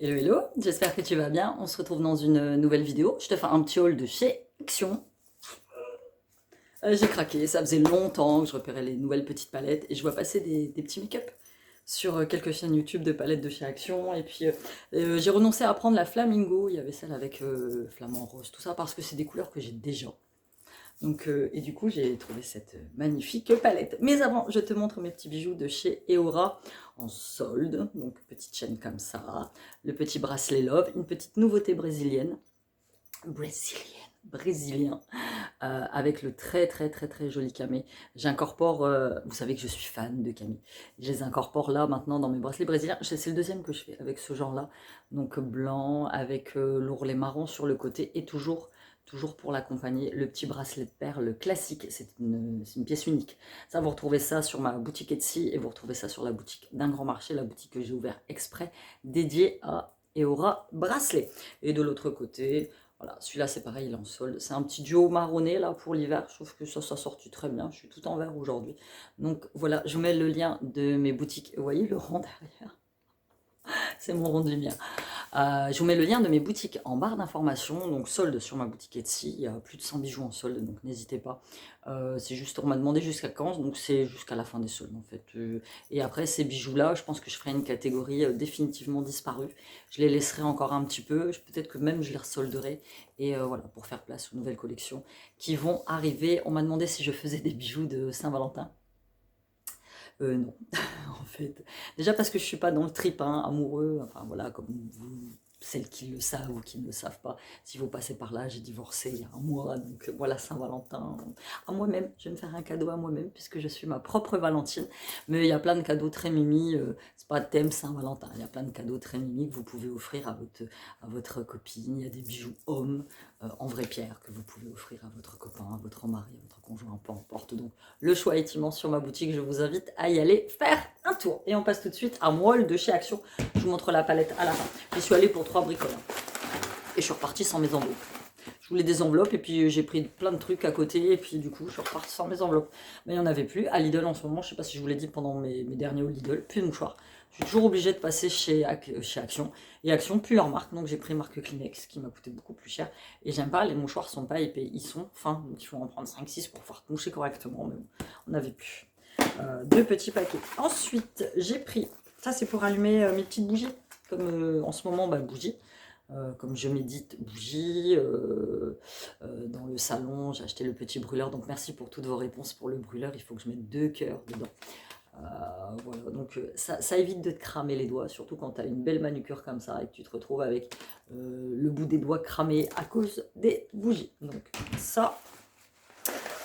Hello hello, j'espère que tu vas bien. On se retrouve dans une nouvelle vidéo. Je te fais un petit haul de chez Action. J'ai craqué, ça faisait longtemps que je repérais les nouvelles petites palettes et je vois passer des petits make-up sur quelques chaînes YouTube de palettes de chez Action. Et puis j'ai renoncé à prendre la Flamingo, il y avait celle avec flamant rose, tout ça, parce que c'est des couleurs que j'ai déjà. Donc, et du coup, j'ai trouvé cette magnifique palette. Mais avant, je te montre mes petits bijoux de chez Eora en solde. Donc, petite chaîne comme ça, le petit bracelet Love, une petite nouveauté brésilienne. Brésilien, avec le très joli camé. J'incorpore, vous savez que je suis fan de camé. Je les incorpore là maintenant dans mes bracelets brésiliens. C'est le deuxième que je fais avec ce genre-là. Donc blanc avec l'ourlet marron sur le côté et toujours pour l'accompagner, le petit bracelet de perles classique, c'est une pièce unique. Ça, vous retrouvez ça sur ma boutique Etsy et vous retrouvez ça sur la boutique d'Un Grand Marché, la boutique que j'ai ouverte exprès, dédiée à Eora Bracelet. Et de l'autre côté, voilà, celui-là c'est pareil, il est en solde. C'est un petit duo marronné là pour l'hiver, je trouve que ça sortit très bien. Je suis tout en vert aujourd'hui. Donc voilà, je vous mets le lien de mes boutiques. Vous voyez le rond derrière? C'est mon rond de lumière. Je vous mets le lien de mes boutiques en barre d'informations, donc solde sur ma boutique Etsy, il y a plus de 100 bijoux en solde, donc n'hésitez pas. C'est juste, on m'a demandé jusqu'à quand, donc c'est jusqu'à la fin des soldes en fait. Et après ces bijoux-là, je pense que je ferai une catégorie définitivement disparue. Je les laisserai encore un petit peu, peut-être que même je les resolderai, et voilà, pour faire place aux nouvelles collections qui vont arriver. On m'a demandé si je faisais des bijoux de Saint-Valentin. Non, en fait. Déjà parce que je suis pas dans le trip hein, amoureux, enfin voilà, comme vous, celles qui le savent ou qui ne le savent pas. Si vous passez par là, j'ai divorcé il y a un mois, donc voilà, Saint-Valentin. À moi-même, je vais me faire un cadeau à moi-même, puisque je suis ma propre Valentine. Mais il y a plein de cadeaux très mimi, c'est pas thème Saint-Valentin, il y a plein de cadeaux très mimi que vous pouvez offrir à votre copine. Il y a des bijoux hommes en vraie pierre que vous pouvez offrir à votre copain, à votre mari, à votre conjoint, peu importe. Donc le choix est immense sur ma boutique, je vous invite à y aller faire un tour. Et on passe tout de suite à mon haul de chez Action. Je vous montre la palette à la fin. J'y suis allée pour 3 bricoles. Et je suis repartie sans mes enveloppes. Je voulais des enveloppes et puis j'ai pris plein de trucs à côté et puis du coup je suis repartie sans mes enveloppes. Mais il n'y en avait plus. À Lidl en ce moment, je ne sais pas si je vous l'ai dit pendant mes derniers hauls Lidl, plus de mouchoirs. Je suis toujours obligée de passer chez Action. Et Action, plus leur marque, donc j'ai pris marque Kleenex qui m'a coûté beaucoup plus cher. Et j'aime pas, les mouchoirs sont pas épais, ils sont fins, donc il faut en prendre 5-6 pour pouvoir moucher correctement. Mais bon, on n'avait plus. 2 petits paquets. Ensuite, j'ai pris, ça c'est pour allumer mes petites bougies, comme en ce moment, bougies. Comme je médite, bougie, dans le salon, j'ai acheté le petit brûleur, donc merci pour toutes vos réponses pour le brûleur, il faut que je mette 2 cœurs dedans. Voilà, donc ça évite de te cramer les doigts, surtout quand tu as une belle manucure comme ça et que tu te retrouves avec le bout des doigts cramé à cause des bougies. Donc ça,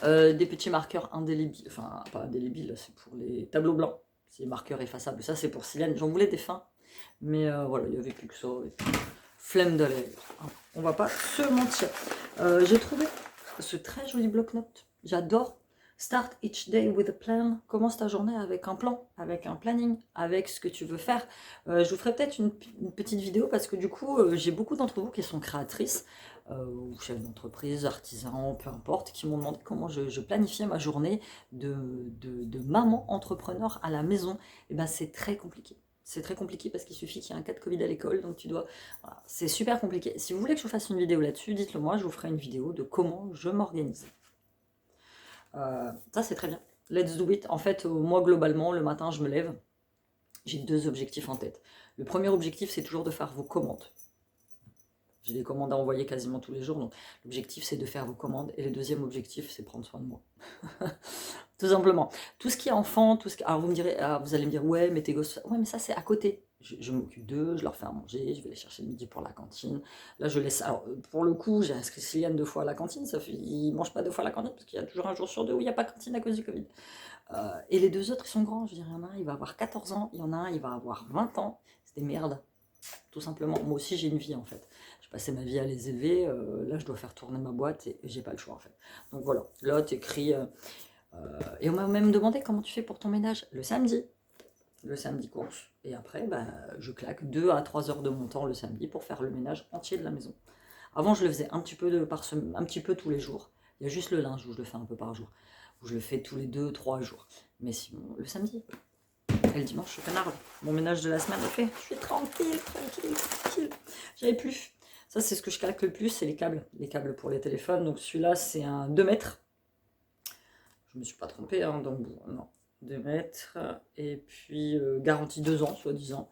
des petits marqueurs indélébiles, enfin pas indélébiles, c'est pour les tableaux blancs, c'est marqueurs effaçables, ça c'est pour Silène, j'en voulais des fins, mais voilà, il n'y avait plus que ça. Flemme de lèvres, on va pas se mentir. J'ai trouvé ce très joli bloc-notes, j'adore. Start each day with a plan. Commence ta journée avec un plan, avec un planning, avec ce que tu veux faire. Je vous ferai peut-être une petite vidéo parce que du coup, j'ai beaucoup d'entre vous qui sont créatrices, ou chefs d'entreprise, artisans, peu importe, qui m'ont demandé comment je planifiais ma journée de maman entrepreneur à la maison. Et ben c'est très compliqué. C'est très compliqué parce qu'il suffit qu'il y ait un cas de Covid à l'école, donc tu dois... Voilà, c'est super compliqué. Si vous voulez que je vous fasse une vidéo là-dessus, dites-le moi, je vous ferai une vidéo de comment je m'organise. Ça c'est très bien. Let's do it. En fait, moi globalement, le matin je me lève, j'ai 2 objectifs en tête. Le premier objectif c'est toujours de faire vos commandes. J'ai des commandes à envoyer quasiment tous les jours, donc l'objectif c'est de faire vos commandes. Et le deuxième objectif c'est prendre soin de moi. Tout simplement. Tout ce qui est enfant, tout ce qui... Alors vous me direz, vous allez me dire, ouais mais tes gosses... Ouais mais ça c'est à côté. Je m'occupe d'eux, je leur fais à manger, je vais les chercher le midi pour la cantine. Là je laisse... Alors pour le coup j'ai inscrit Cyliane 2 fois à la cantine, ça fait... ils mangent pas 2 fois à la cantine parce qu'il y a toujours un jour sur 2 où il n'y a pas de cantine à cause du Covid. Et les 2 autres ils sont grands, je veux dire, il y en a un il va avoir 14 ans, il y en a un il va avoir 20 ans. C'est des merdes. Tout simplement. Moi aussi j'ai une vie en fait. Je passais ma vie à les élever, là je dois faire tourner ma boîte et j'ai pas le choix en fait. Donc voilà, là t'écris... et on m'a même demandé comment tu fais pour ton ménage le samedi. Le samedi course. Et après, je claque 2 à 3 heures de mon temps le samedi pour faire le ménage entier de la maison. Avant, je le faisais un petit peu par semaine, un petit peu tous les jours. Il y a juste le linge où je le fais un peu par jour. Où je le fais tous les 2-3 jours. Mais sinon, le samedi. Et le dimanche, je suis canard. Mon ménage de la semaine est fait. Je suis tranquille. J'avais plus. Ça, c'est ce que je calque le plus, c'est les câbles pour les téléphones. Donc celui-là, c'est un 2 mètres. Je me suis pas trompée, hein, donc non, 2 mètres. Et puis garantie 2 ans, soi-disant.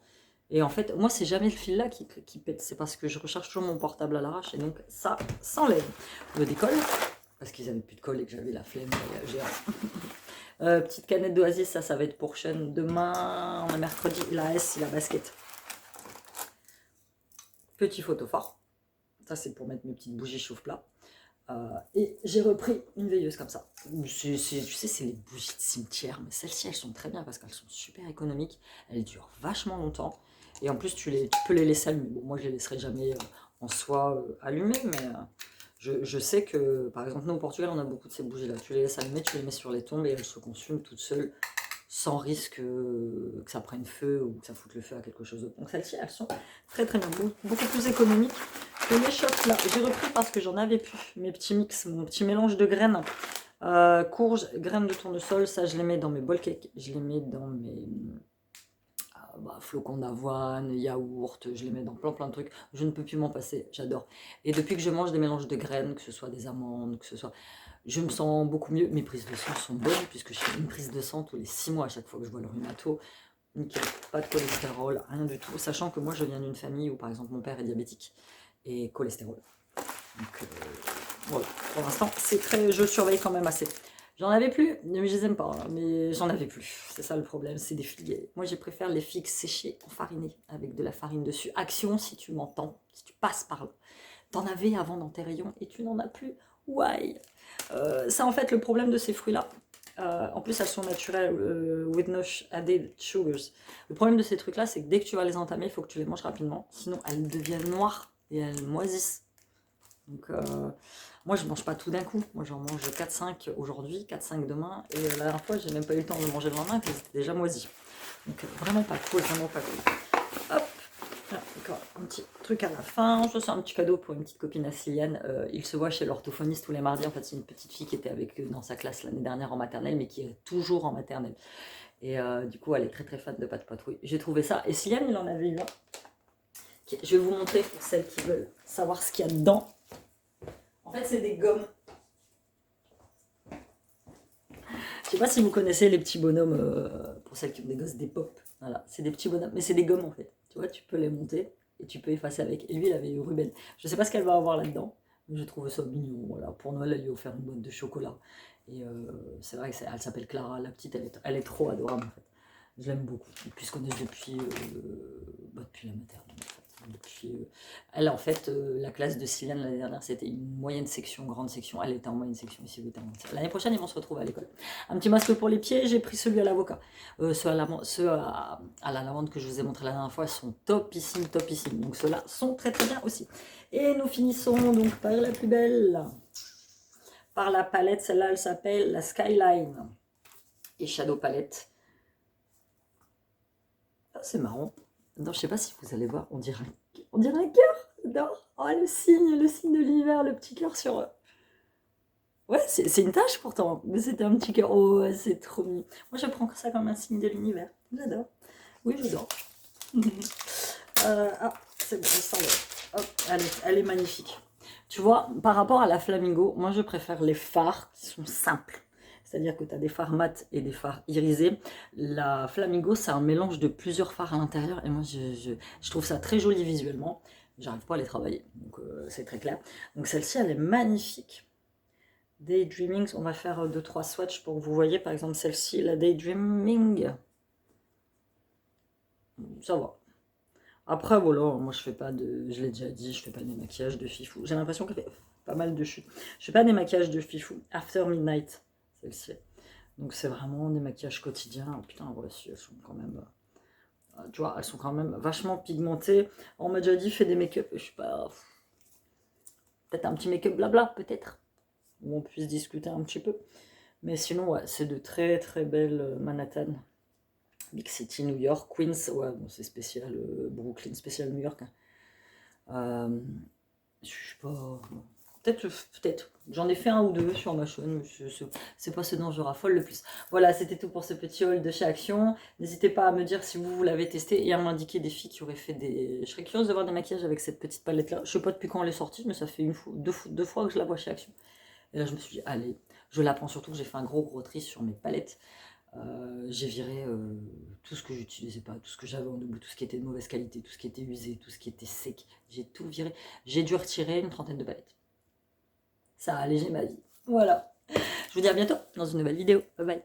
Et en fait, moi, c'est jamais le fil là qui pète, c'est parce que je recharge toujours mon portable à l'arrache, et donc ça s'enlève. Le décolle, parce qu'ils avaient plus de colle et que j'avais la flemme d'aller à gérer. Petite canette d'Oasis, ça va être pour chaîne. Demain, on est mercredi, la S, c'est la basket. Petit photophare, ça c'est pour mettre mes petites bougies chauffe-plat. Et j'ai repris une veilleuse comme ça. Tu sais, c'est les bougies de cimetière, mais celles-ci, elles sont très bien parce qu'elles sont super économiques. Elles durent vachement longtemps. Et en plus, tu peux les laisser allumer. Bon, moi, je les laisserai jamais en soi allumées, mais je sais que, par exemple, nous au Portugal, on a beaucoup de ces bougies-là. Tu les laisses allumer, tu les mets sur les tombes et elles se consument toutes seules sans risque que ça prenne feu ou que ça foute le feu à quelque chose d'autre. Donc celles-ci, elles sont très très bien, beaucoup plus économiques que les shops là. J'ai repris parce que j'en avais plus mes petits mix, mon petit mélange de graines, courges, graines de tournesol, ça je les mets dans mes bowl cakes, je les mets dans mes flocons d'avoine, yaourt, je les mets dans plein de trucs. Je ne peux plus m'en passer, j'adore. Et depuis que je mange des mélanges de graines, que ce soit des amandes, que ce soit... Je me sens beaucoup mieux. Mes prises de sang sont bonnes, puisque je fais une prise de sang tous les 6 mois à chaque fois que je vois le rhumato. Nickel, pas de cholestérol, rien du tout. Sachant que moi, je viens d'une famille où, par exemple, mon père est diabétique et cholestérol. Donc, voilà. Pour l'instant, c'est très... Je surveille quand même assez. J'en avais plus, mais je les aime pas, hein, mais j'en avais plus. C'est ça le problème, c'est des figues. Moi, je préfère les figues séchées, enfarinées, avec de la farine dessus. Action, si tu m'entends, si tu passes par là. T'en avais avant dans tes rayons et tu n'en as plus. Why? Ça, en fait, le problème de ces fruits-là, en plus, elles sont naturelles, with no added sugars. Le problème de ces trucs-là, c'est que dès que tu vas les entamer, il faut que tu les manges rapidement. Sinon, elles deviennent noires et elles moisissent. Donc, moi, je mange pas tout d'un coup. Moi, j'en mange 4-5 aujourd'hui, 4-5 demain. Et la dernière fois, j'ai même pas eu le temps de manger le lendemain, parce qu'ils étaient déjà moisis. Donc, vraiment pas cool, vraiment pas cool. Hop! D'accord, un petit truc à la fin. Je c'est un petit cadeau pour une petite copine assyrienne. Il se voit chez l'orthophoniste tous les mardis. En fait, c'est une petite fille qui était avec eux dans sa classe l'année dernière en maternelle, mais qui est toujours en maternelle. Et du coup, elle est très très fan de pâte patrouille. J'ai trouvé ça. Et Siliane, il en avait eu un. Je vais vous montrer pour celles qui veulent savoir ce qu'il y a dedans. En fait, c'est des gommes. Je sais pas si vous connaissez les petits bonhommes, pour celles qui ont des gosses, des pop. Voilà, c'est des petits bonhommes, mais c'est des gommes en fait. Tu vois, tu peux les monter et tu peux effacer avec. Et lui, il avait eu Ruben. Je sais pas ce qu'elle va avoir là-dedans, mais j'ai trouvé ça mignon. Voilà, pour Noël, elle lui a offert une boîte de chocolat. Et c'est vrai qu'elle s'appelle Clara, la petite, elle est trop adorable en fait. Je l'aime beaucoup. Depuis se connaissent depuis la maternelle. Elle, en fait, la classe de Sylviane l'année dernière, c'était une moyenne section, grande section. Elle était en moyenne section, ici, vous êtes en moyenne section. L'année prochaine, ils vont se retrouver à l'école. Un petit masque pour les pieds, j'ai pris celui à l'avocat. Ceux à la lavande que je vous ai montré la dernière fois sont topissimes, topissimes. Donc ceux-là sont très très bien aussi. Et nous finissons donc par la plus belle. Par la palette, celle-là, elle s'appelle la Skyline. Et Shadow Palette. Ah, c'est marrant. Non, je sais pas si vous allez voir, on dirait un cœur. J'adore. Oh, le signe de l'univers, le petit cœur sur... Ouais, c'est une tâche pourtant, mais c'était un petit cœur. Oh, ouais, c'est trop mignon. Moi, je prends ça comme un signe de l'univers. J'adore. Oui, j'adore. C'est bon, ça va. Hop, elle est magnifique. Tu vois, par rapport à la Flamingo, moi, je préfère les fards qui sont simples. C'est-à-dire que tu as des fards mat et des fards irisés. La Flamingo, c'est un mélange de plusieurs fards à l'intérieur. Et moi, je trouve ça très joli visuellement. J'arrive pas à les travailler, donc c'est très clair. Donc celle-ci, elle est magnifique. Daydreaming, on va faire 2-3 swatchs pour que vous voyez. Par exemple, celle-ci, la Daydreaming. Ça va. Après, voilà, moi je fais pas de... Je l'ai déjà dit, je fais pas des maquillages de fifou. J'ai l'impression qu'elle fait pas mal de chutes. Je fais pas des maquillages de fifou. After Midnight, celle-ci. Donc c'est vraiment des maquillages quotidiens. Oh, putain, voici, elles sont quand même... tu vois, elles sont quand même vachement pigmentées. On m'a déjà dit, fais des make-up, je sais pas... Peut-être un petit make-up blabla, peut-être. Où on puisse discuter un petit peu. Mais sinon, ouais, c'est de très très belles Manhattan. Big City, New York, Queens, ouais, bon, c'est spécial, Brooklyn, spécial New York. Hein. Je sais pas... Peut-être. J'en ai fait un ou deux sur ma chaîne, mais c'est pas ce dont je raffole le plus. Voilà, c'était tout pour ce petit haul de chez Action. N'hésitez pas à me dire si vous l'avez testé et à m'indiquer des filles qui auraient fait des... Je serais curieuse de voir des maquillages avec cette petite palette-là. Je sais pas depuis quand elle est sortie, mais ça fait deux fois que je la vois chez Action. Et là, je me suis dit, allez, je la prends, surtout que j'ai fait un gros tri sur mes palettes. J'ai viré tout ce que j'utilisais pas, tout ce que j'avais en double, tout ce qui était de mauvaise qualité, tout ce qui était usé, tout ce qui était sec. J'ai tout viré. J'ai dû retirer une trentaine de palettes. Ça a allégé ma vie. Voilà. Je vous dis à bientôt dans une nouvelle vidéo. Bye bye.